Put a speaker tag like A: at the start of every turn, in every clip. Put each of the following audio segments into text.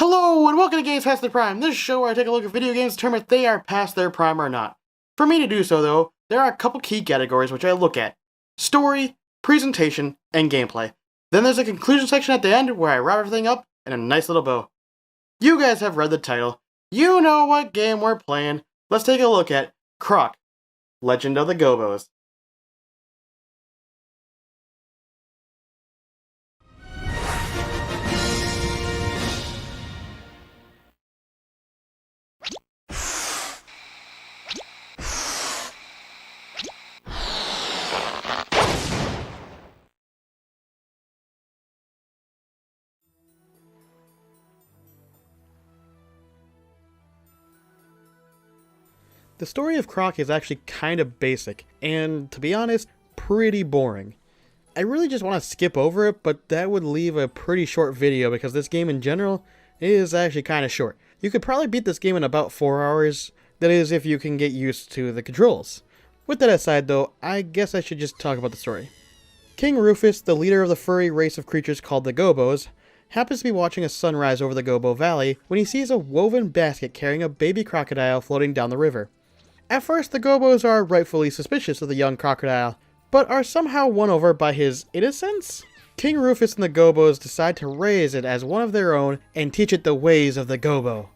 A: Hello and welcome to Games Past Their Prime, this show where I take a look at video games to determine if they are past their prime or not. For me to do so though, there are a couple key categories which I look at. Story, presentation, and gameplay. Then there's a conclusion section at the end where I wrap everything up in a nice little bow. You guys have read the title. You know what game we're playing. Let's take a look at Croc, Legend of the Gobbos. The story of Croc is actually kind of basic, and to be honest, pretty boring. I really just want to skip over it, but that would leave a pretty short video because this game in general is actually kind of short. You could probably beat this game in about 4 hours, that is if you can get used to the controls. With that aside though, I guess I should just talk about the story. King Rufus, the leader of the furry race of creatures called the Gobbos, happens to be watching a sunrise over the Gobbo Valley when he sees a woven basket carrying a baby crocodile floating down the river. At first, the Gobbos are rightfully suspicious of the young crocodile, but are somehow won over by his innocence? King Rufus and the Gobbos decide to raise it as one of their own and teach it the ways of the Gobbo.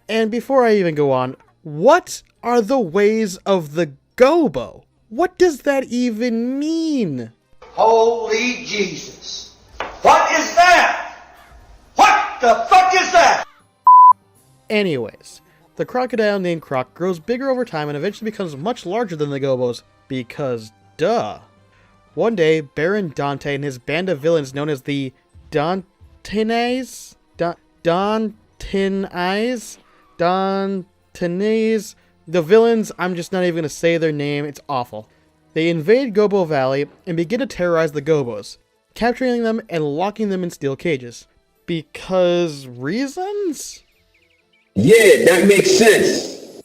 A: And before I even go on, what are the ways of the Gobbo? What does that even mean?
B: Holy Jesus. What is that? What the fuck is that?
A: Anyways, the crocodile named Croc grows bigger over time and eventually becomes much larger than the Gobbos, because duh. One day, Baron Dante and his band of villains known as the Dantenais, the villains, I'm just not even going to say their name, it's awful. They invade Gobbo Valley and begin to terrorize the Gobbos, capturing them and locking them in steel cages. Because reasons?
C: Yeah, that makes sense.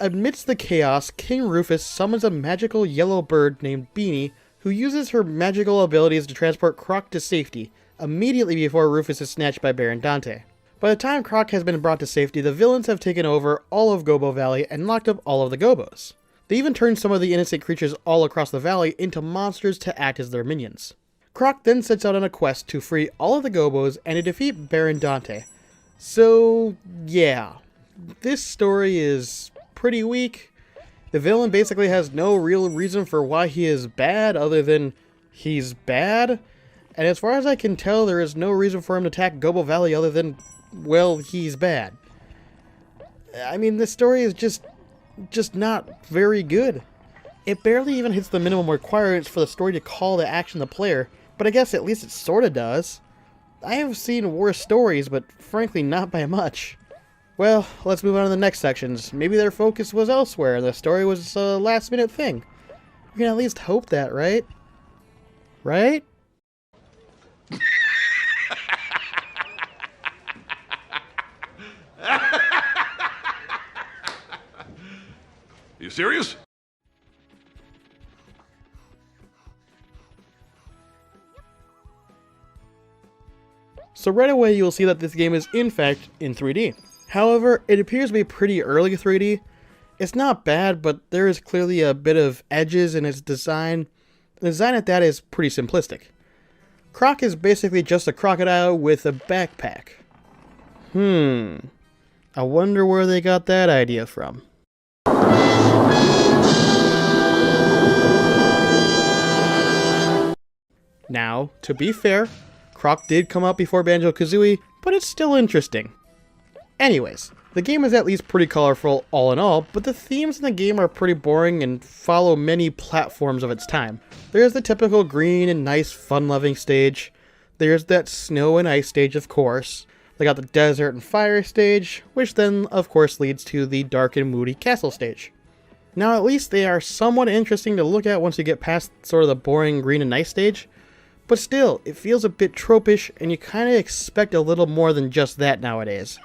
A: Amidst the chaos, King Rufus summons a magical yellow bird named Beanie, who uses her magical abilities to transport Croc to safety, immediately before Rufus is snatched by Baron Dante. By the time Croc has been brought to safety, the villains have taken over all of Gobbo Valley and locked up all of the Gobbos. They even turned some of the innocent creatures all across the valley into monsters to act as their minions. Croc then sets out on a quest to free all of the Gobbos and to defeat Baron Dante. So, yeah, this story is pretty weak. The villain basically has no real reason for why he is bad other than he's bad. And as far as I can tell, there is no reason for him to attack Gobbo Valley other than, well, he's bad. I mean, this story is just not very good. It barely even hits the minimum requirements for the story to call to action the player, but I guess at least it sorta does. I have seen worse stories, but frankly not by much. Well, let's move on to the next sections. Maybe their focus was elsewhere and the story was a last minute thing. We can at least hope that, right? Right?
D: You serious?
A: So right away you'll see that this game is in fact in 3D. However, it appears to be pretty early 3D. It's not bad, but there is clearly a bit of edges in its design. The design at that is pretty simplistic. Croc is basically just a crocodile with a backpack. I wonder where they got that idea from. Now, to be fair, Croc did come out before Banjo-Kazooie, but it's still interesting. Anyways, the game is at least pretty colorful all in all, but the themes in the game are pretty boring and follow many platforms of its time. There's the typical green and nice fun-loving stage. There's that snow and ice stage, of course. They got the desert and fire stage, which then of course leads to the dark and moody castle stage. Now at least they are somewhat interesting to look at once you get past sort of the boring green and ice stage. But still, it feels a bit tropish, and you kind of expect a little more than just that nowadays.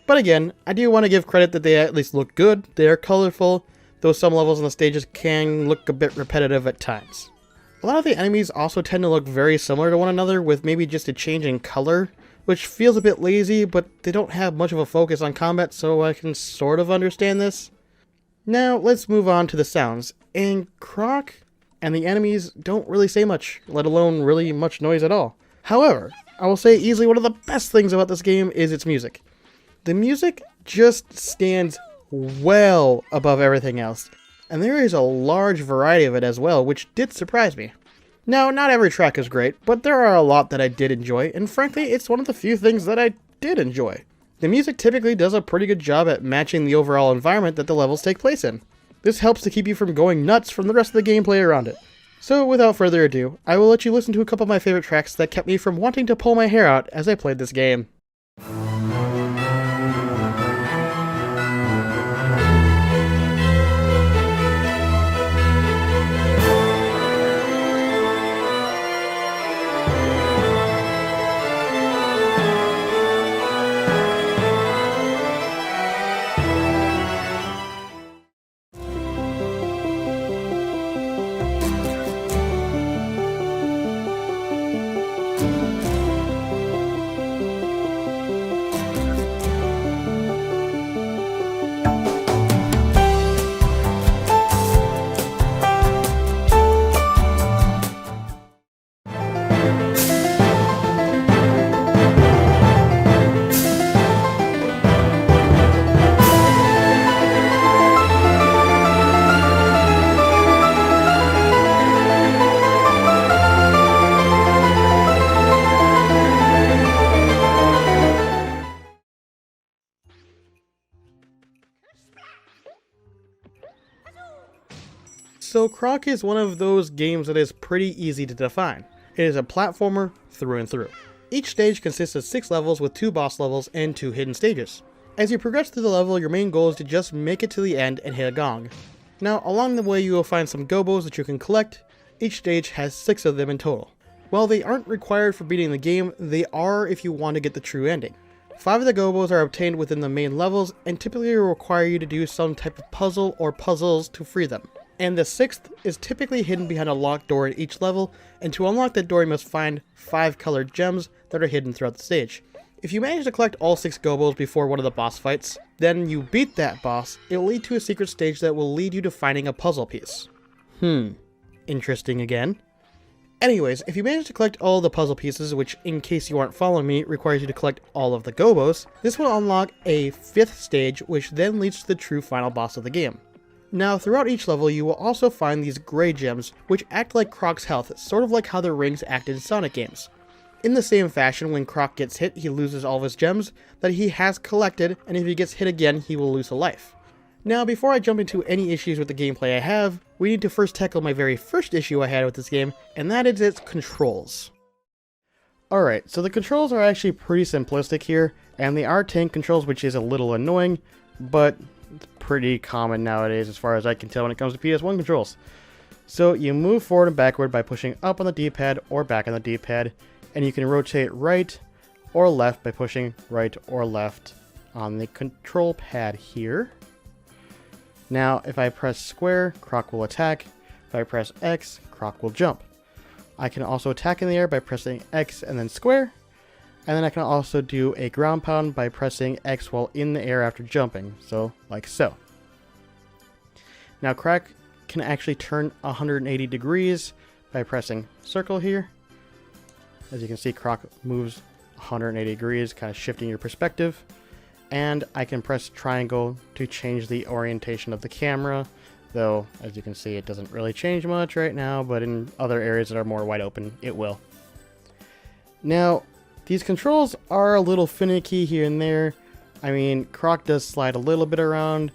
A: But again, I do want to give credit that they at least look good, they are colorful, though some levels on the stages can look a bit repetitive at times. A lot of the enemies also tend to look very similar to one another, with maybe just a change in color, which feels a bit lazy, but they don't have much of a focus on combat, so I can sort of understand this. Now, let's move on to the sounds, and Croc and the enemies don't really say much, let alone really much noise at all. However, I will say easily one of the best things about this game is its music. The music just stands well above everything else, and there is a large variety of it as well, which did surprise me. Now, not every track is great, but there are a lot that I did enjoy, and frankly, it's one of the few things that I did enjoy. The music typically does a pretty good job at matching the overall environment that the levels take place in. This helps to keep you from going nuts from the rest of the gameplay around it. So without further ado, I will let you listen to a couple of my favorite tracks that kept me from wanting to pull my hair out as I played this game. So Croc is one of those games that is pretty easy to define. It is a platformer through and through. Each stage consists of 6 levels with 2 boss levels and 2 hidden stages. As you progress through the level, your main goal is to just make it to the end and hit a gong. Now, along the way you will find some Gobbos that you can collect. Each stage has 6 of them in total. While they aren't required for beating the game, they are if you want to get the true ending. 5 of the Gobbos are obtained within the main levels and typically require you to do some type of puzzle or puzzles to free them. And the 6th is typically hidden behind a locked door at each level, and to unlock that door you must find 5 colored gems that are hidden throughout the stage. If you manage to collect all 6 Gobbos before one of the boss fights, then you beat that boss. It will lead to a secret stage that will lead you to finding a puzzle piece. Interesting again. Anyways, if you manage to collect all the puzzle pieces, which in case you aren't following me, requires you to collect all of the Gobbos, this will unlock a 5th stage, which then leads to the true final boss of the game. Now, throughout each level, you will also find these gray gems, which act like Croc's health, sort of like how the rings act in Sonic games. In the same fashion, when Croc gets hit, he loses all of his gems that he has collected, and if he gets hit again, he will lose a life. Now, before I jump into any issues with the gameplay I have, we need to first tackle my very first issue I had with this game, and that is its controls. Alright, so the controls are actually pretty simplistic here, and they are tank controls, which is a little annoying, but it's pretty common nowadays as far as I can tell when it comes to PS1 controls. So you move forward and backward by pushing up on the D-pad or back on the D-pad, and you can rotate right or left by pushing right or left on the control pad here. Now if I press square, Croc will attack. If I press X, Croc will jump. I can also attack in the air by pressing X and then square. And then I can also do a ground pound by pressing X while in the air after jumping, so like so. Now Croc can actually turn 180 degrees by pressing circle here. As you can see, Croc moves 180 degrees, kind of shifting your perspective. And I can press triangle to change the orientation of the camera, though as you can see it doesn't really change much right now, but in other areas that are more wide open, it will. Now, these controls are a little finicky here and there. I mean, Croc does slide a little bit around,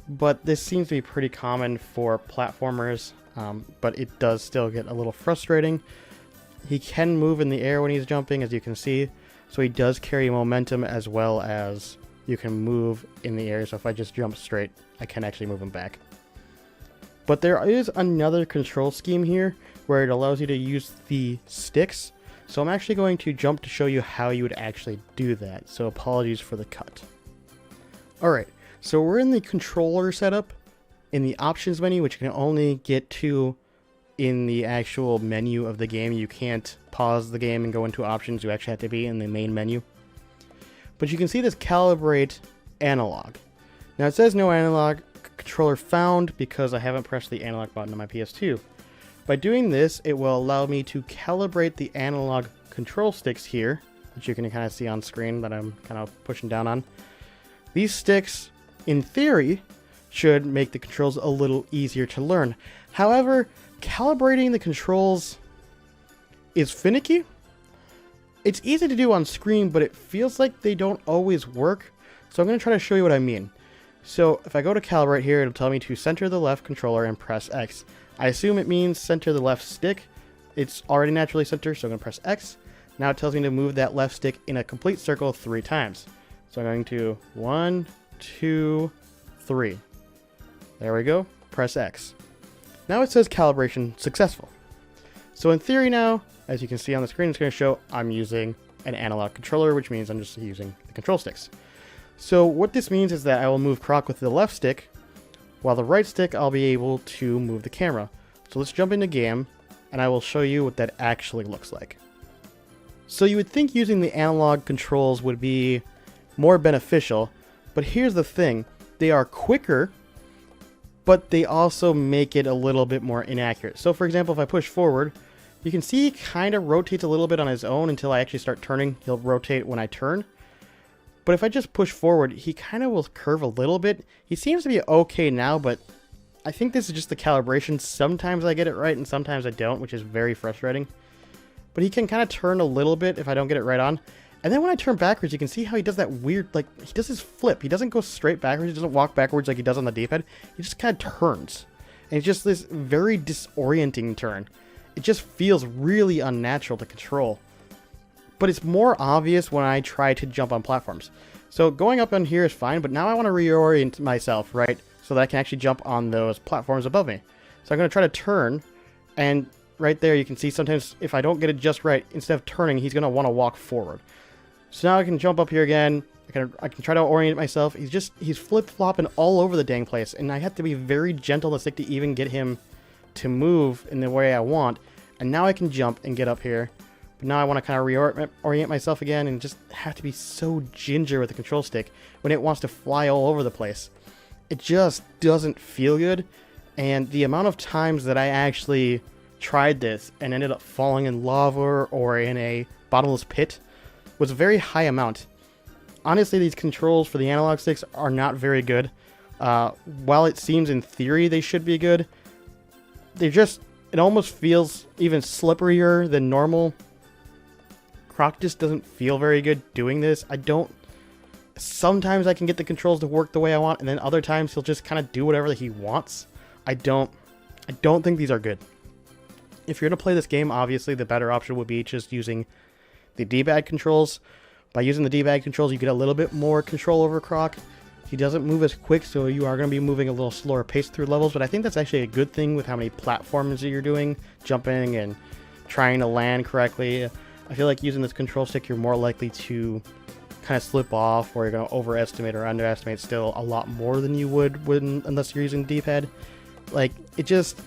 A: but this seems to be pretty common for platformers, but it does still get a little frustrating. He can move in the air when he's jumping, as you can see, so he does carry momentum as well as you can move in the air, so if I just jump straight, I can actually move him back. But there is another control scheme here where it allows you to use the sticks. So I'm actually going to jump to show you how you would actually do that, so apologies for the cut. Alright, so we're in the controller setup, in the options menu, which you can only get to in the actual menu of the game. You can't pause the game and go into options. You actually have to be in the main menu. But you can see this calibrate analog. Now it says no analog controller found because I haven't pressed the analog button on my PS2. By doing this, it will allow me to calibrate the analog control sticks here, which you can kind of see on screen that I'm kind of pushing down on. These sticks, in theory, should make the controls a little easier to learn. However, calibrating the controls is finicky. It's easy to do on screen, but it feels like they don't always work. So I'm going to try to show you what I mean. So if I go to calibrate here, it'll tell me to center the left controller and press X. I assume it means center the left stick. It's already naturally centered, so I'm going to press X. Now it tells me to move that left stick in a complete circle 3 times. So I'm going to 1, 2, 3. There we go. Press X. Now it says calibration successful. So in theory now, as you can see on the screen, it's going to show I'm using an analog controller, which means I'm just using the control sticks. So what this means is that I will move Croc with the left stick, while the right stick I'll be able to move the camera. So let's jump into game, and I will show you what that actually looks like. So you would think using the analog controls would be more beneficial, but here's the thing. They are quicker, but they also make it a little bit more inaccurate. So for example, if I push forward, you can see he kind of rotates a little bit on his own until I actually start turning. He'll rotate when I turn. But if I just push forward, he kind of will curve a little bit. He seems to be okay now, but I think this is just the calibration. Sometimes I get it right and sometimes I don't, which is very frustrating. But he can kind of turn a little bit if I don't get it right on. And then when I turn backwards, you can see how he does that weird, like, he does his flip. He doesn't go straight backwards. He doesn't walk backwards like he does on the D-pad. He just kind of turns. And it's just this very disorienting turn. It just feels really unnatural to control. But it's more obvious when I try to jump on platforms. So going up on here is fine, but now I want to reorient myself, right? So that I can actually jump on those platforms above me. So I'm going to try to turn, and right there you can see sometimes if I don't get it just right, instead of turning, he's going to want to walk forward. So now I can jump up here again. I can try to orient myself. He's flip-flopping all over the dang place, and I have to be very gentle on the stick to even get him to move in the way I want. And now I can jump and get up here. But now I want to kind of reorient myself again and just have to be so ginger with the control stick when it wants to fly all over the place. It just doesn't feel good. And the amount of times that I actually tried this and ended up falling in lava or in a bottomless pit was a very high amount. Honestly, these controls for the analog sticks are not very good. While it seems in theory they should be good, it almost feels even slipperier than normal. Croc just doesn't feel very good doing this. Sometimes I can get the controls to work the way I want, and then other times he'll just kind of do whatever he wants. I don't think these are good. If you're going to play this game, obviously the better option would be just using the D-pad controls. By using the D-pad controls, you get a little bit more control over Croc. He doesn't move as quick, so you are going to be moving a little slower pace through levels, but I think that's actually a good thing with how many platforms that you're doing, jumping and trying to land correctly. I feel like using this control stick, you're more likely to kind of slip off, or you're going to overestimate or underestimate still a lot more than you would unless you're using the D-pad. Like, it just...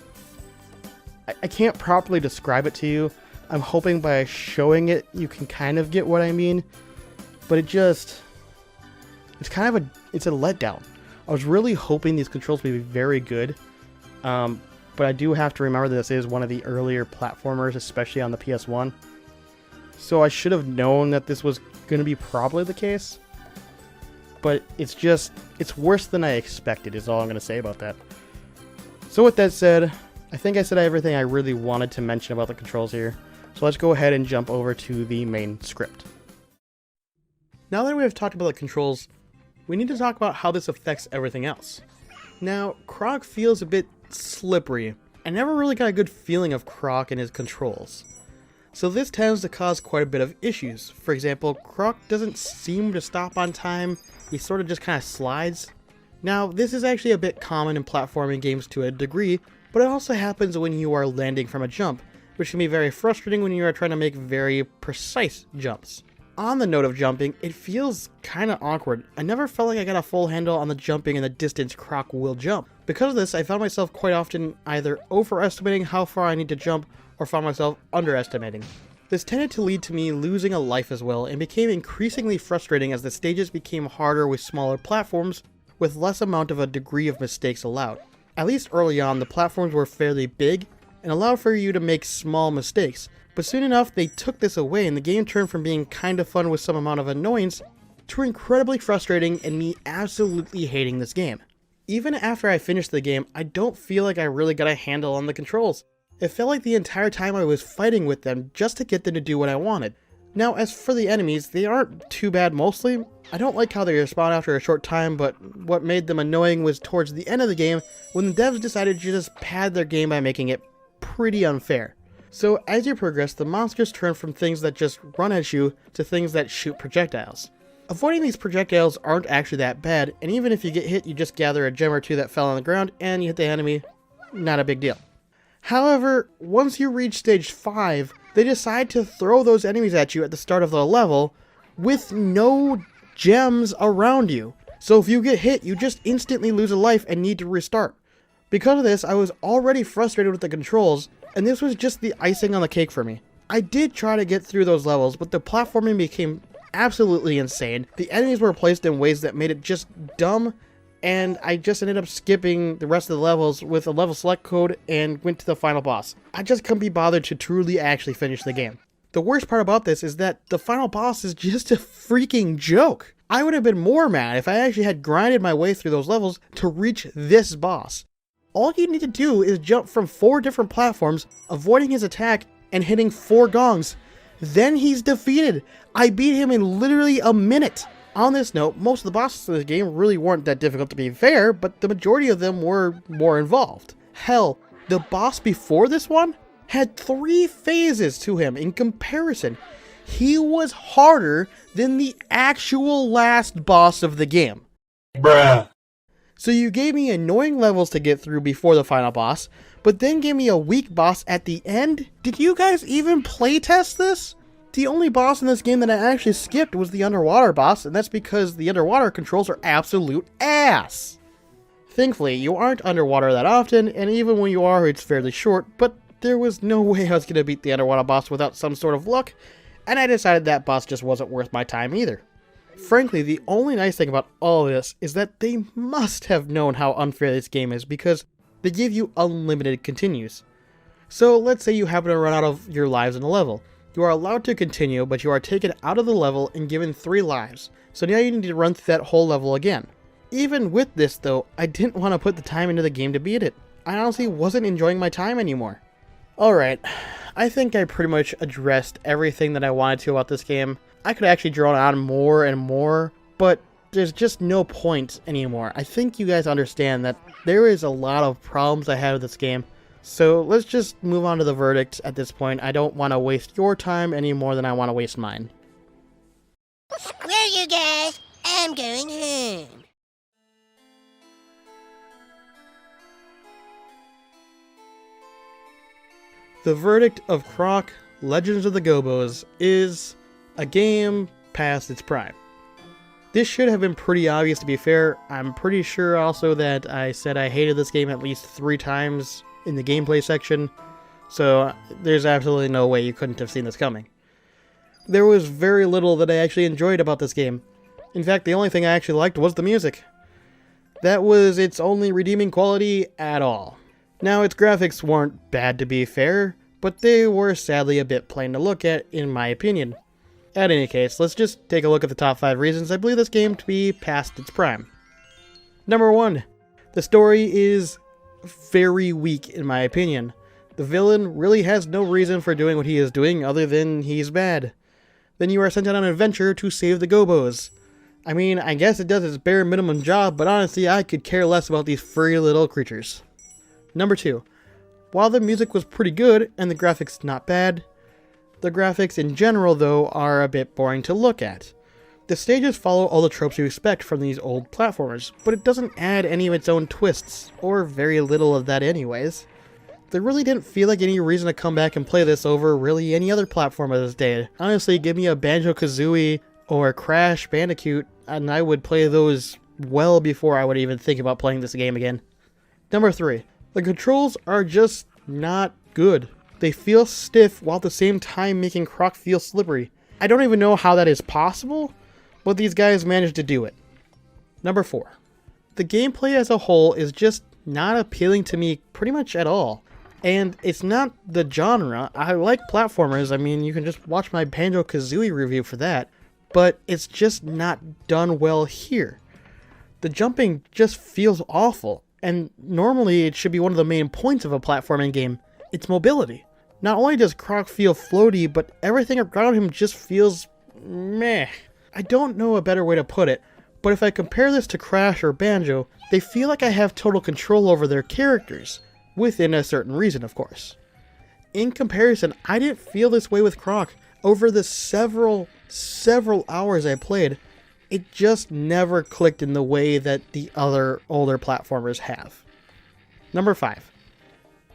A: I can't properly describe it to you. I'm hoping by showing it, you can kind of get what I mean. But it's kind of it's a letdown. I was really hoping these controls would be very good. But I do have to remember that this is one of the earlier platformers, especially on the PS1. So I should have known that this was going to be probably the case. But it's worse than I expected is all I'm going to say about that. So with that said, I think I said everything I really wanted to mention about the controls here. So let's go ahead and jump over to the main script. Now that we have talked about the controls, we need to talk about how this affects everything else. Now, Croc feels a bit slippery. I never really got a good feeling of Croc and his controls. So this tends to cause quite a bit of issues. For example, Croc doesn't seem to stop on time. He sort of just kind of slides. Now, this is actually a bit common in platforming games to a degree, but it also happens when you are landing from a jump, which can be very frustrating when you are trying to make very precise jumps. On the note of jumping, it feels kinda awkward. I never felt like I got a full handle on the jumping and the distance Croc will jump. Because of this, I found myself quite often either overestimating how far I need to jump or found myself underestimating. This tended to lead to me losing a life as well, and became increasingly frustrating as the stages became harder with smaller platforms with less amount of a degree of mistakes allowed. At least early on, the platforms were fairly big and allowed for you to make small mistakes, but soon enough they took this away and the game turned from being kinda fun with some amount of annoyance to incredibly frustrating and me absolutely hating this game. Even after I finished the game, I don't feel like I really got a handle on the controls. It felt like the entire time I was fighting with them just to get them to do what I wanted. Now, as for the enemies, they aren't too bad mostly. I don't like how they respawn after a short time, but what made them annoying was towards the end of the game when the devs decided to just pad their game by making it pretty unfair. So as you progress, the monsters turn from things that just run at you to things that shoot projectiles. Avoiding these projectiles aren't actually that bad, and even if you get hit, you just gather a gem or two that fell on the ground and you hit the enemy. Not a big deal. However, once you reach stage 5, they decide to throw those enemies at you at the start of the level with no gems around you. So if you get hit, you just instantly lose a life and need to restart. Because of this, I was already frustrated with the controls, and this was just the icing on the cake for me. I did try to get through those levels, but the platforming became absolutely insane. The enemies were placed in ways that made it just dumb, and I just ended up skipping the rest of the levels with a level select code and went to the final boss. I just couldn't be bothered to truly actually finish the game. The worst part about this is that the final boss is just a freaking joke. I would have been more mad if I actually had grinded my way through those levels to reach this boss. All you need to do is jump from 4 different platforms, avoiding his attack and hitting 4 gongs. Then he's defeated. I beat him in literally a minute. On this note, most of the bosses in this game really weren't that difficult to be fair, but the majority of them were more involved. Hell, the boss before this one had 3 phases to him in comparison. He was harder than the actual last boss of the game.
B: Bruh.
A: So you gave me annoying levels to get through before the final boss, but then gave me a weak boss at the end? Did you guys even playtest this? The only boss in this game that I actually skipped was the underwater boss, and that's because the underwater controls are absolute ass. Thankfully, you aren't underwater that often, and even when you are, it's fairly short, but there was no way I was going to beat the underwater boss without some sort of luck, and I decided that boss just wasn't worth my time either. Frankly, the only nice thing about all of this is that they must have known how unfair this game is because they give you unlimited continues. So let's say you happen to run out of your lives in a level. You are allowed to continue, but you are taken out of the level and given 3 lives. So now you need to run through that whole level again. Even with this though, I didn't want to put the time into the game to beat it. I honestly wasn't enjoying my time anymore. Alright, I think I pretty much addressed everything that I wanted to about this game. I could actually drone on more and more, but there's just no point anymore. I think you guys understand that there is a lot of problems I have with this game. So let's just move on to the verdict at this point. I don't want to waste your time any more than I want to waste mine.
E: Screw you guys, I'm going home.
A: The verdict of Croc Legends of the Gobbos is a game past its prime. This should have been pretty obvious, to be fair. I'm pretty sure also that I said I hated this game at least 3 times in the gameplay section, so there's absolutely no way you couldn't have seen this coming. There was very little that I actually enjoyed about this game. In fact, the only thing I actually liked was the music. That was its only redeeming quality at all. Now, its graphics weren't bad, to be fair, but they were sadly a bit plain to look at, in my opinion. At any case, let's just take a look at the top 5 reasons I believe this game to be past its prime. Number 1. The story is very weak, in my opinion. The villain really has no reason for doing what he is doing other than he's bad. Then you are sent on an adventure to save the Gobbos. I mean, I guess it does its bare minimum job, but honestly, I could care less about these furry little creatures. Number 2. While the music was pretty good and the graphics not bad, the graphics in general, though, are a bit boring to look at. The stages follow all the tropes you expect from these old platformers, but it doesn't add any of its own twists, or very little of that anyways. there really didn't feel like any reason to come back and play this over really any other platform of this day. Honestly, give me a Banjo-Kazooie or Crash Bandicoot, and I would play those well before I would even think about playing this game again. Number 3. The controls are just not good. They feel stiff while at the same time making Croc feel slippery. I don't even know how that is possible, but these guys managed to do it. Number 4. The gameplay as a whole is just not appealing to me pretty much at all. And it's not the genre. I like platformers. I mean, you can just watch my Banjo-Kazooie review for that. But it's just not done well here. The jumping just feels awful. And normally it should be one of the main points of a platforming game. It's mobility. Not only does Croc feel floaty, but everything around him just feels meh. I don't know a better way to put it, but if I compare this to Crash or Banjo, they feel like I have total control over their characters, within a certain reason, of course. In comparison, I didn't feel this way with Croc. Over the several hours I played, it just never clicked in the way that the other older platformers have. Number 5.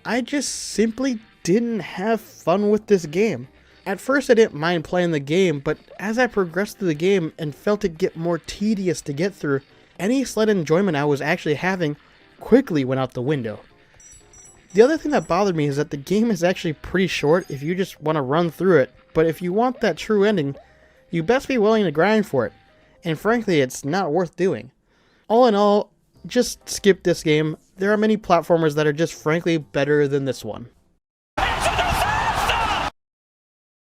A: I just simply didn't have fun with this game. At first I didn't mind playing the game, but as I progressed through the game and felt it get more tedious to get through, any slight enjoyment I was actually having quickly went out the window. The other thing that bothered me is that the game is actually pretty short if you just want to run through it, but if you want that true ending, you best be willing to grind for it, and frankly it's not worth doing. All in all, just skip this game. There are many platformers that are just frankly better than this one.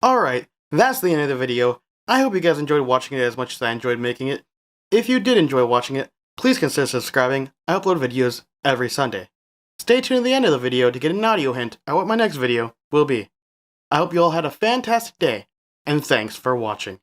A: Alright, that's the end of the video. I hope you guys enjoyed watching it as much as I enjoyed making it. If you did enjoy watching it, please consider subscribing. I upload videos every Sunday. Stay tuned at the end of the video to get an audio hint at what my next video will be. I hope you all had a fantastic day, and thanks for watching.